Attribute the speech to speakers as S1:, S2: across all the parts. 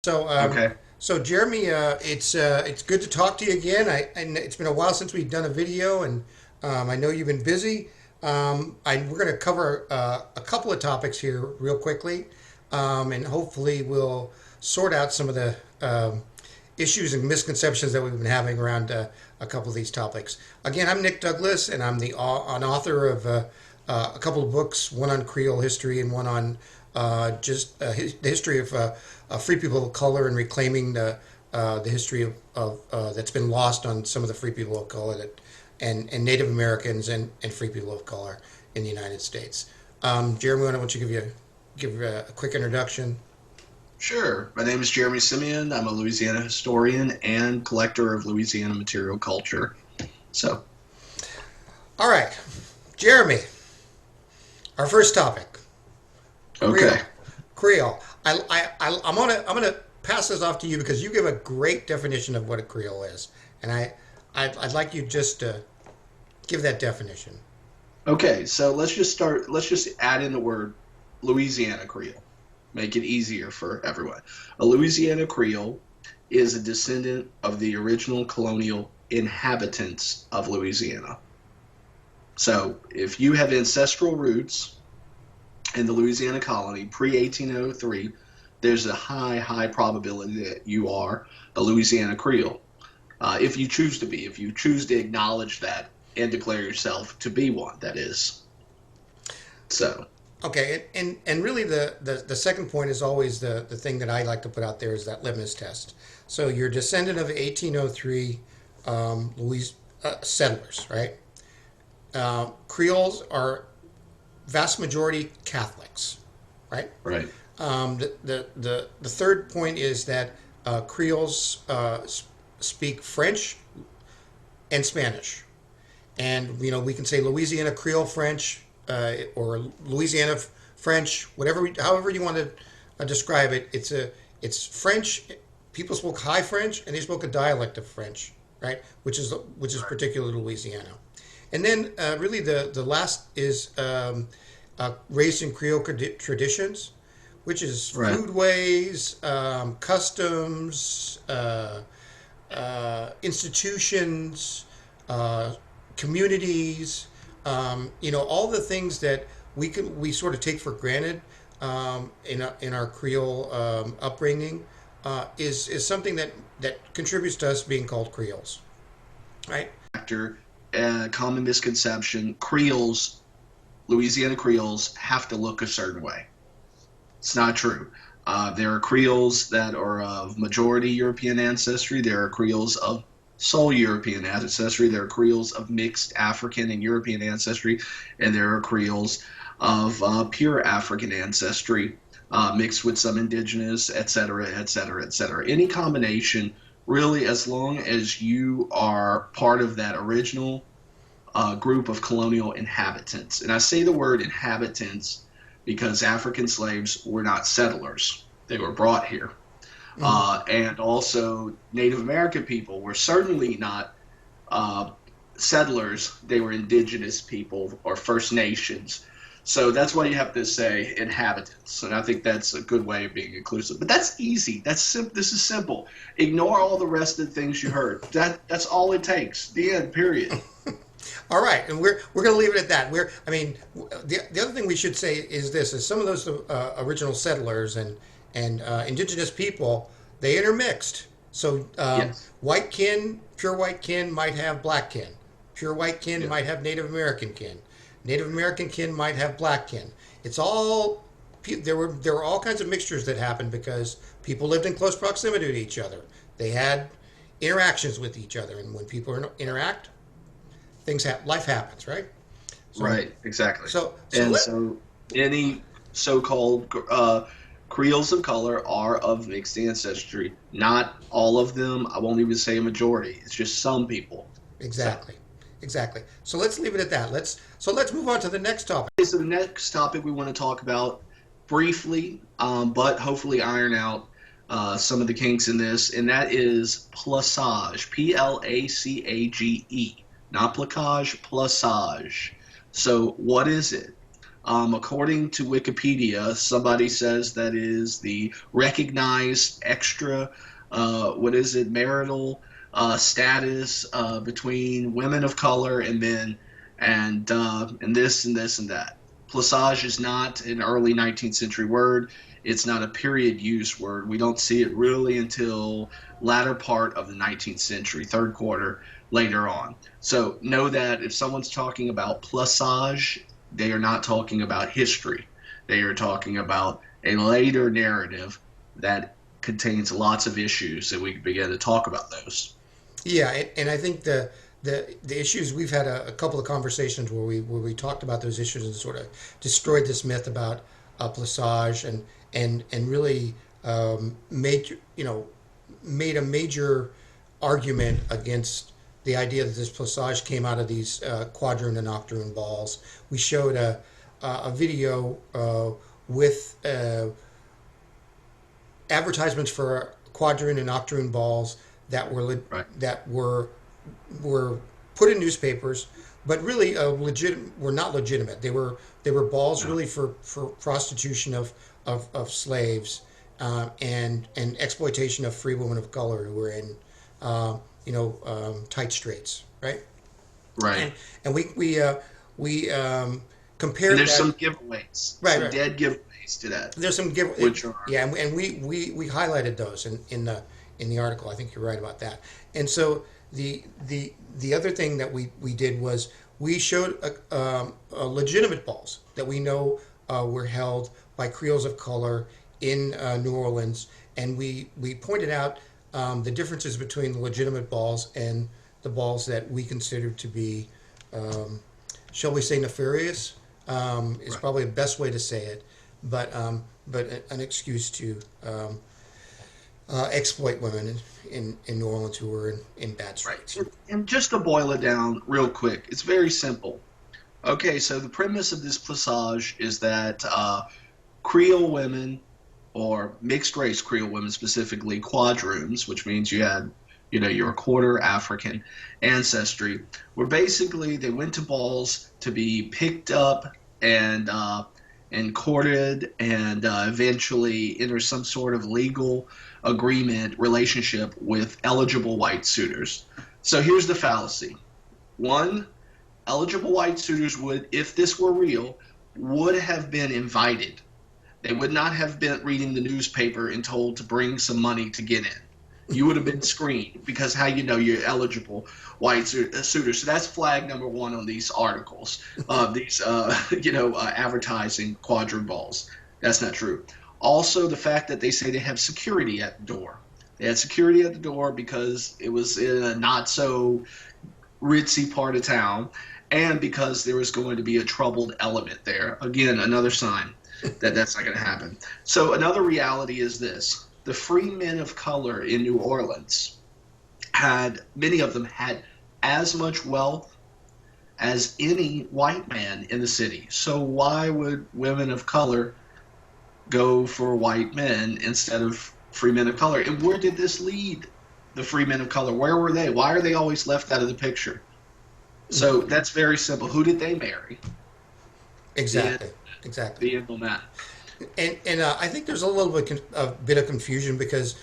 S1: So,
S2: Okay.
S1: so Jeremy, it's good to talk to you again. And it's been a while since we've done a video, and I know you've been busy. We're going to cover a couple of topics here real quickly, and hopefully we'll sort out some of the issues and misconceptions that we've been having around a couple of these topics. Again, I'm Nick Douglas, and I'm an author of a couple of books, one on Creole history and one on the history of free people of color and reclaiming the history of that's been lost on some of the free people of color and Native Americans and free people of color in the United States. Jeremy, why don't you give a quick introduction?
S2: Sure. My name is Jeremy Simien. I'm a Louisiana historian and collector of Louisiana material culture. So,
S1: All right, Jeremy, our first topic, Creole.
S2: okay.
S1: Creole. I'm gonna pass this off to you because you give a great definition of what a Creole is, and I'd like you just to give that definition.
S2: Okay, so let's just start. Let's just add in the word Louisiana Creole. Make it easier for everyone. A Louisiana Creole is a descendant of the original colonial inhabitants of Louisiana. So, if you have ancestral roots in the Louisiana colony pre 1803, there's a high probability that you are a Louisiana Creole. If you choose to be, if you choose to acknowledge that and declare yourself to be one, that is. So,
S1: Okay, and really the second point is always the thing that I like to put out there is that litmus test. So you're a descendant of 1803 Louis settlers, right? Creoles are vast majority Catholics, right?
S2: right,
S1: The third point is that Creoles speak French and Spanish, and we can say Louisiana Creole French or Louisiana French, however you want to describe it. It's French. People spoke High French, and they spoke a dialect of French, right? Which is particular to Louisiana. And then really the last is raised in Creole traditions, which is
S2: right.
S1: foodways, customs, institutions, communities, all the things that we sort of take for granted in our Creole upbringing is something that contributes to us being called Creoles, right?
S2: Factor, common misconception: Creoles, Louisiana Creoles, have to look a certain way. It's not true. There are Creoles that are of majority European ancestry. There are Creoles of sole European ancestry. There are Creoles of mixed African and European ancestry, and there are Creoles of pure African ancestry, mixed with some indigenous, et cetera, et cetera, et cetera. Any combination, really, as long as you are part of that original group of colonial inhabitants. And I say the word inhabitants because African slaves were not settlers, they were brought here.
S1: Mm-hmm.
S2: And also, Native American people were certainly not settlers, they were indigenous people or First Nations. So that's why you have to say inhabitants, and I think that's a good way of being inclusive. But that's easy. This is simple. Ignore all the rest of the things you heard. That's all it takes. The end. Period.
S1: All right, and we're going to leave it at that. The other thing we should say is this: is some of those original settlers and indigenous people, they intermixed. So
S2: Yes.
S1: white kin, pure white kin might have black kin. Pure white kin
S2: Yeah.
S1: might have Native American kin. Native American kin might have black kin. It's all there were all kinds of mixtures that happened because people lived in close proximity to each other. They had interactions with each other, and when people interact, life happens, right? So
S2: Right. Exactly.
S1: so so
S2: And
S1: let
S2: so any so-called Creoles of color are of mixed ancestry. Not all of them. I won't even say a majority. It's just some people. So.
S1: Exactly. Exactly. So let's leave it at that. Let's move on to the next topic.
S2: Okay, so the next topic we want to talk about briefly, but hopefully iron out some of the kinks in this, and that is Plaçage, Placage, not Placage, Plaçage. So what is it? According to Wikipedia, somebody says that is the recognized extra, what is it, marital status between women of color and men, and this and this and that. Plaçage is not an early 19th century word. It's not a period use word. We don't see it really until latter part of the 19th century, third quarter later on. So know that if someone's talking about Plaçage, they are not talking about history. They are talking about a later narrative that contains lots of issues, and we can begin to talk about those.
S1: Yeah, and I think the issues we've had a couple of conversations where we talked about those issues and sort of destroyed this myth about Plaçage and really made made a major argument against the idea that this Plaçage came out of these Quadrant and Octane balls. We showed a video with advertisements for Quadrant and Octane balls that were
S2: Right.
S1: that were put in newspapers, but really were not legitimate. They were balls
S2: Yeah.
S1: really for prostitution of slaves and exploitation of free women of color who were in tight straits, right?
S2: Right.
S1: And we
S2: And
S1: compared
S2: there's
S1: that.
S2: some giveaways,
S1: Right,
S2: some
S1: right.
S2: dead giveaways to that,
S1: There's some give,
S2: which are
S1: yeah, and we highlighted those in the article. I think you're right about that. And so the other thing that we did was we showed legitimate balls that we know were held by Creoles of color in New Orleans, and we pointed out the differences between the legitimate balls and the balls that we considered to be, shall we say, nefarious, is
S2: right.
S1: probably the best way to say it, but an excuse to exploit women in New Orleans who were in bad
S2: Right.
S1: straits.
S2: And just to boil it down real quick, it's very simple. Okay, so the premise of this Plaçage is that Creole women, or mixed race Creole women specifically, quadroons, which means you're a quarter African ancestry, were basically, they went to balls to be picked up and courted and eventually enter some sort of legal agreement relationship with eligible white suitors. So here's the fallacy. One, eligible white suitors would, if this were real, would have been invited. They would not have been reading the newspaper and told to bring some money to get in. You would have been screened because how you know you're eligible white suitors. So that's flag number one on these articles, these advertising quadrant balls. That's not true. Also, the fact that they say they have security at the door. They had security at the door because it was in a not so ritzy part of town, and because there was going to be a troubled element there. Again, another sign that that's not going to happen. So another reality is this. The free men of color in New Orleans many of them had as much wealth as any white man in the city. So why would women of color go for white men instead of free men of color? And where did this lead the free men of color? Where were they? Why are they always left out of the picture? So that's very simple. Who did they marry?
S1: Exactly.
S2: The end on that.
S1: And I think there's a little bit of confusion because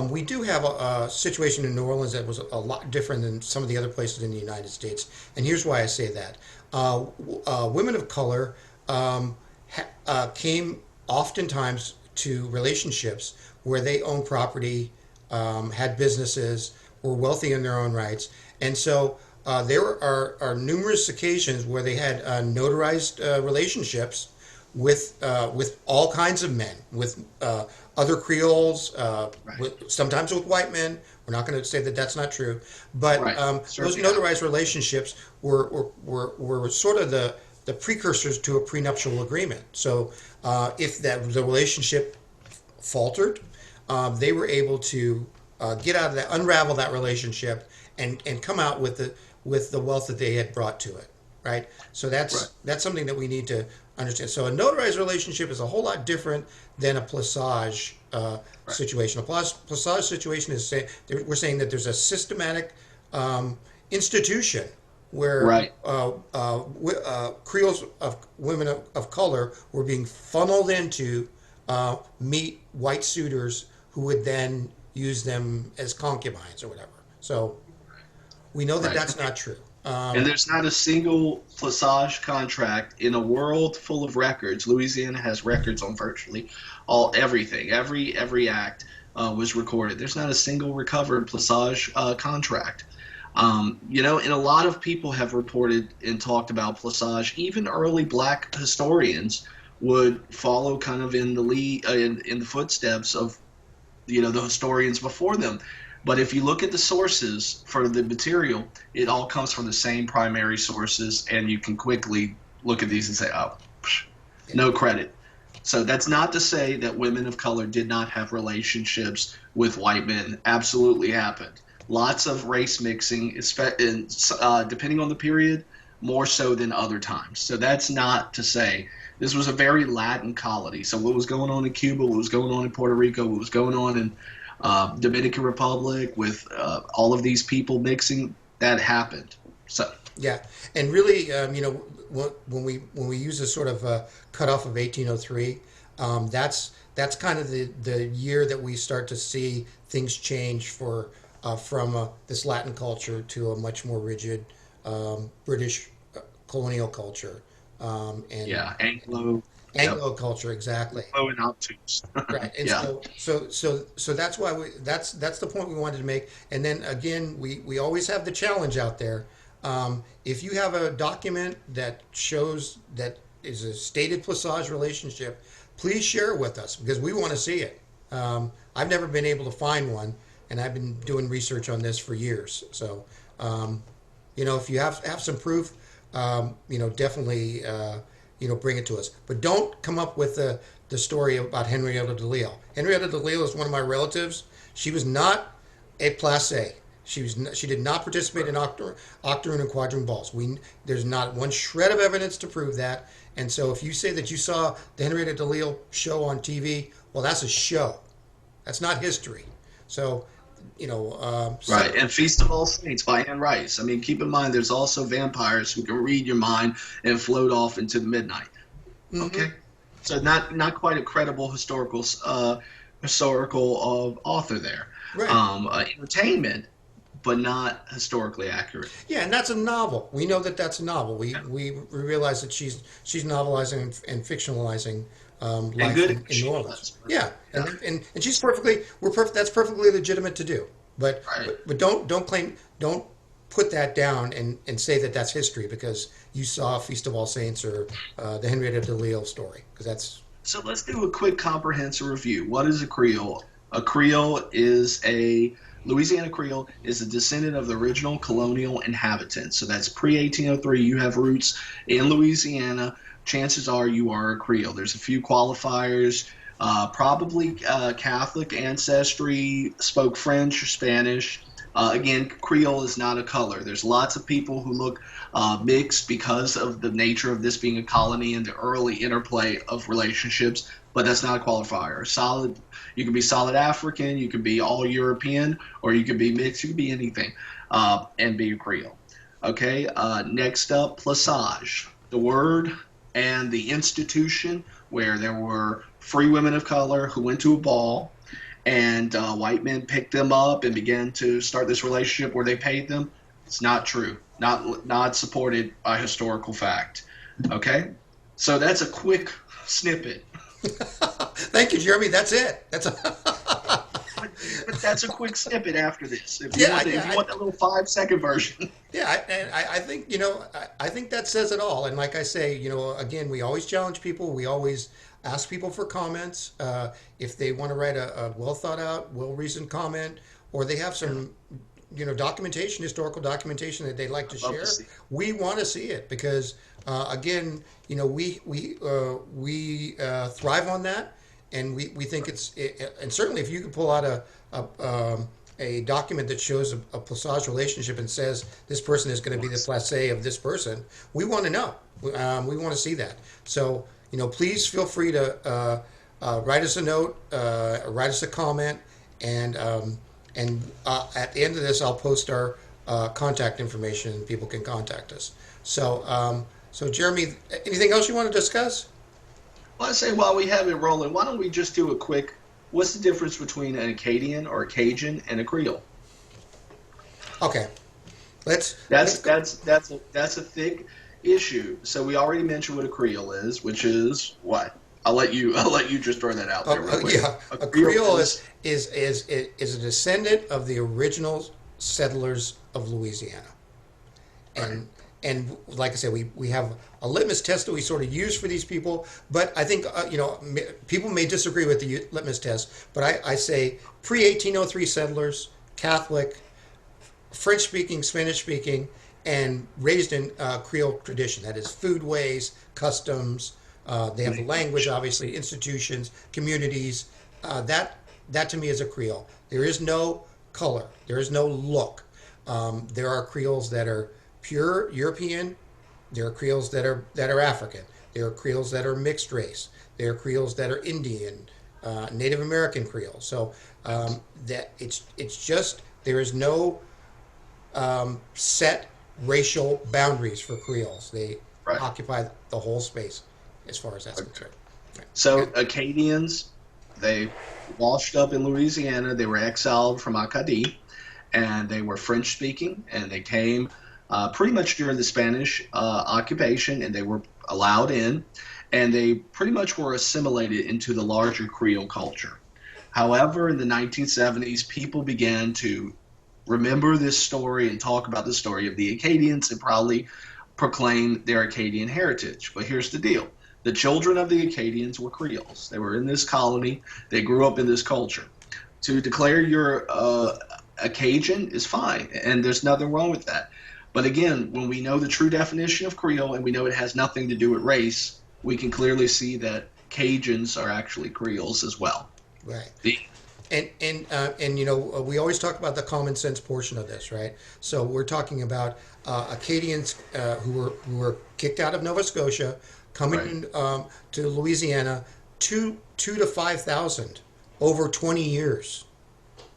S1: we do have a situation in New Orleans that was a lot different than some of the other places in the United States. And here's why I say that. Women of color came oftentimes to relationships where they owned property, had businesses, were wealthy in their own rights. And so there are numerous occasions where they had notarized relationships with all kinds of men, with other Creoles,
S2: Right.
S1: sometimes with white men. We're not going to say that that's not true, but
S2: Right.
S1: those
S2: Certainly not.
S1: notarized relationships were sort of the precursors to a prenuptial agreement. So if the relationship faltered, they were able to get out of that, unravel that relationship, and come out with the wealth that they had brought to it. Right. So
S2: Right.
S1: that's something that we need to understand. So a notarized relationship is a whole lot different than a Plaçage situation. A Plaçage situation is we're saying that there's a systematic institution where
S2: Right.
S1: Creoles of women of color were being funneled into meet white suitors who would then use them as concubines or whatever. So we know that
S2: Right.
S1: that's not true.
S2: And there's not a single Plaçage contract in a world full of records. Louisiana has records on virtually everything. Every act was recorded. There's not a single recovered Plaçage contract. And a lot of people have reported and talked about Plaçage. Even early black historians would follow kind of in the lead, in the footsteps of the historians before them. But if you look at the sources for the material, it all comes from the same primary sources, and you can quickly look at these and say, oh, no credit. So that's not to say that women of color did not have relationships with white men. Absolutely happened. Lots of race mixing, depending on the period, more so than other times. So that's not to say this was a very Latin colony. So what was going on in Cuba, what was going on in Puerto Rico, what was going on in Dominican Republic with all of these people mixing, that happened. So
S1: yeah, and really, when we use a sort of cutoff of 1803, that's kind of the year that we start to see things change from this Latin culture to a much more rigid British colonial culture, and
S2: yeah, Anglo.
S1: Anglo
S2: Yep.
S1: culture exactly.
S2: Anglo and obtuse.
S1: Right, and
S2: Yeah.
S1: so that's why that's the point we wanted to make. And then again, we always have the challenge out there. If you have a document that shows that is a stated Plaçage relationship, please share it with us because we want to see it. I've never been able to find one, and I've been doing research on this for years. So, if you have some proof, definitely bring it to us. But don't come up with the story about Henrietta DeLille. Henrietta DeLille is one of my relatives. She was not a Plaage. She did not participate in octoroon and quadroon balls. There's not one shred of evidence to prove that. And so if you say that you saw the Henrietta DeLille show on TV, well, that's a show. That's not history. So,
S2: Right, and Feast of All Saints by Anne Rice. I mean, keep in mind, there's also vampires who can read your mind and float off into the midnight. Okay, so not quite a credible historical author there.
S1: Right.
S2: Entertainment, but not historically accurate.
S1: Yeah, and that's a novel. We know that that's a novel. We realize that she's novelizing and fictionalizing life
S2: good
S1: in New Orleans.
S2: was.
S1: Yeah,
S2: Yeah.
S1: and she's that's perfectly legitimate to do. But
S2: Right.
S1: but don't put that down and say that that's history because you saw Feast of All Saints or the Henrietta DeLille story because that's
S2: So let's do a quick comprehensive review. What is a Creole? A Creole is Louisiana Creole is a descendant of the original colonial inhabitants. So that's pre-1803. You have roots in Louisiana. Chances are you are a Creole. There's a few qualifiers. Probably Catholic ancestry, spoke French or Spanish. Again, Creole is not a color. There's lots of people who look mixed because of the nature of this being a colony and the early interplay of relationships, but that's not a qualifier. You can be solid African, you can be all European, or you can be mixed, you can be anything, and be a Creole. Okay, next up, Plaçage. The word and the institution where there were free women of color who went to a ball and white men picked them up and began to start this relationship where they paid them. It's not true. Not supported by historical fact. Okay? So that's a quick snippet.
S1: Thank you, Jeremy. That's it.
S2: But that's a quick snippet after this. If you want that little 5-second version.
S1: Yeah, and I think I think that says it all. And like I say, again, we always challenge people. We always ask people for comments if they want to write a well thought out, well reasoned comment, or they have some historical documentation that they'd like to share. We want to see it because again, we thrive on that. And we think and certainly if you can pull out a document that shows a Plaçage relationship and says this person is going to be the Plaçage of this person, we want to know. We want to see that. So please feel free to write us a note, write us a comment, and at the end of this, I'll post our contact information, and people can contact us. So Jeremy, anything else you want to discuss?
S2: Well, I say while we have it rolling, why don't we just do a quick? What's the difference between an Acadian or a Cajun and a Creole?
S1: Okay, let's
S2: That's
S1: go.
S2: that's a thick issue. So we already mentioned what a Creole is, which is what? I'll let you just throw that out there real quick.
S1: Yeah,
S2: A
S1: a
S2: Creole
S1: Creole
S2: is
S1: is a descendant of the original settlers of Louisiana.
S2: right.
S1: And like I said, we have a litmus test that we sort of use for these people. But I think people may disagree with the litmus test. But I say pre 1803 settlers, Catholic, French speaking, Spanish speaking, and raised in Creole tradition. That is foodways, customs. They have the language, obviously, institutions, communities. That to me is a Creole. There is no color. There is no look. There are Creoles that are pure European. There are Creoles that are African. There are Creoles that are mixed race. There are Creoles that are Indian, Native American Creole. So that it's just there is no set racial boundaries for Creoles. They
S2: Right.
S1: occupy the whole space as far as that's
S2: Okay.
S1: concerned. Right.
S2: So
S1: Okay.
S2: Acadians, they washed up in Louisiana. They were exiled from Acadie, and they were French speaking, and they came pretty much during the Spanish occupation, and they were allowed in, and they pretty much were assimilated into the larger Creole culture. However, in the 1970s, people began to remember this story and talk about the story of the Acadians and probably proclaim their Acadian heritage. But here's the deal. The children of the Acadians were Creoles. They were in this colony. They grew up in this culture. To declare you're a Cajun is fine, and there's nothing wrong with that. But again, when we know the true definition of Creole and we know it has nothing to do with race, we can clearly see that Cajuns are actually Creoles as well.
S1: Right.
S2: The,
S1: And we always talk about the common sense portion of this, right? So we're talking about Acadians who were kicked out of Nova Scotia, coming
S2: right,
S1: in, to Louisiana, two to 5,000 over 20 years,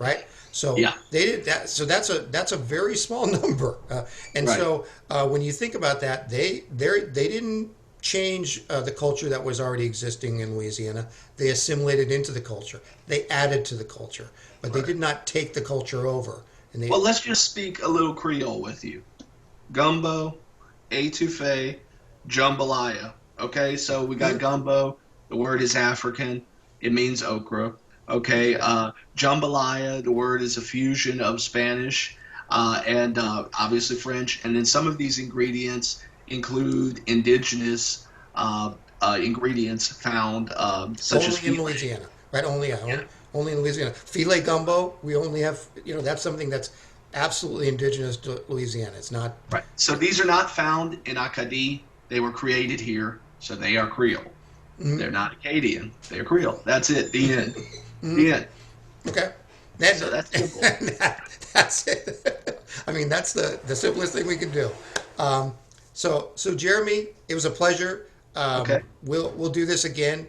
S1: right? So
S2: yeah,
S1: they did that. So that's a very small number, and
S2: right,
S1: so when you think about that, they didn't change the culture that was already existing in Louisiana. They assimilated into the culture. They added to the culture, but they
S2: right.
S1: did not take the culture over. And they
S2: Well, let's just speak a little Creole with you. Gumbo, etouffee, jambalaya. Okay, so we got
S1: Mhm.
S2: gumbo. The word is African. It means okra. Okay, jambalaya. The word is a fusion of Spanish and obviously French. And then some of these ingredients include indigenous ingredients found, such as
S1: only in
S2: filet.
S1: Louisiana, right? Only
S2: Yeah,
S1: only in Louisiana. Filet gumbo. We only have that's something that's absolutely indigenous to Louisiana. It's not.
S2: right. So these are not found in Acadie. They were created here, so they are Creole.
S1: Mhm.
S2: They're not Acadian. They're Creole. That's it. The end.
S1: Mhm.
S2: The end.
S1: Okay. That,
S2: So that's simple.
S1: that's it. I mean, that's the simplest thing we can do. So Jeremy, it was a pleasure.
S2: Okay.
S1: We'll do this again.